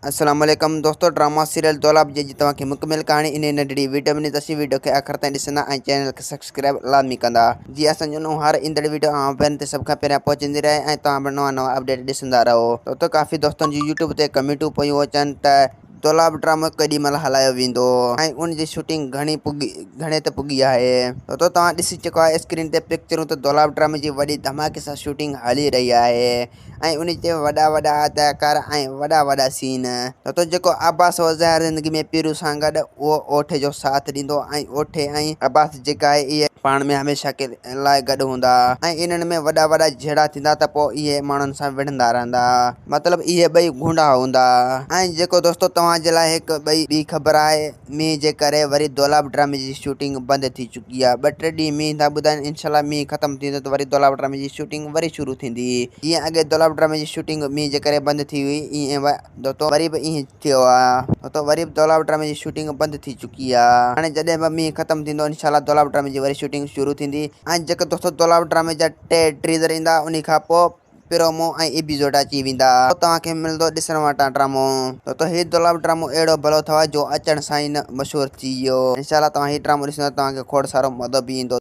अस्सलाम वालेकुम दोस्तों, ड्रामा सीरियल दौलाब जी तव्हांखे मुकमिल कहानी इन नंढड़ी वीडियो में ॾिसी वीडियो के आख़िर ताईं ॾिसंदा ऐं चैनल खे सब्सक्राइब लाज़मी कंदा जी असांजो नओं हर ईंदड़ वीडियो पहिरियों ते सभ खां पहिरियां पहुचंदी रहे ऐं तव्हां नवां अपडेट ॾिसंदा रहो। तो काफ़ी दोस्तनि जी यूट्यूब ते कमेंटूं पियूं अचनि त दौलाब ड्रामो केॾी महिल हलायो वेंदो ऐं उन जी शूटिंग घणे ते पुगी आहे। तो तव्हां ॾिसी चुका आहे स्क्रीन ते पिक्चरूं त दौलाब ड्रामे जी वॾी धमाके सां शूटिंग हली रही आहे ऐं उन ते वॾा वॾा अदाकार ऐं वॾा सीन। तो जेको अब्बास ज़ाहिर ज़िंदगी में पीरू सां गॾु उहो ओठे जो साथ ॾींदो ऐं ओठे ऐं अब्बास जेका आहे इहे पाण में हमेशह के लाइ गॾु हूंदा ऐं इन्हनि में वॾा झेड़ा थींदा त पोइ इहे माण्हुनि सां विढ़ंदा रहंदा, मतिलबु इहे ॿई गुंडा हूंदा। ऐं जेको दोस्तों तव्हांजे लाइ हिकु ॿी ख़बर आहे, मींहं जे करे वरी दौलाब ड्रामे जी शूटिंग बंदि थी चुकी आहे। 2-3 ॾींहं मींहं था ॿुधाइनि, इंशाल्लाह मींहं ख़तमु थींदो त वरी दौलाब ड्रामे जी शूटिंग वरी शुरू थींदी। जीअं अॻे दौलाब ड्रामे जी शूटिंग मींहं जे करे बंदि थी हुई, ईअं दोस्तों वरी बि ईअं थियो आहे। तो वरी बि दौलाब ड्रामे जी शूटिंग बंदि थी चुकी आहे। हाणे जॾहिं बि मींहं ख़तमु थींदो इंशाल्लाह दौलाब ड्रामे जी वरी शूटिंग शुरू थींदी। ऐं जेके दोस्तों दौलाब ड्रामे जा 3 टीज़र ईंदा उन खां पोइ प्रोमो ऐं एपिसोड अची वेंदा, तव्हांखे मिलंदो ॾिसण वटां ड्रामो। तो हीउ दौलाब ड्रामो अहिड़ो भलो अथव जो अचण सां ई मशहूरु थी वियो। इंशाल्लाह तव्हां हीउ ड्रामो ॾिसंदव तव्हांखे खोड़ सारो मज़ो बि ईंदो।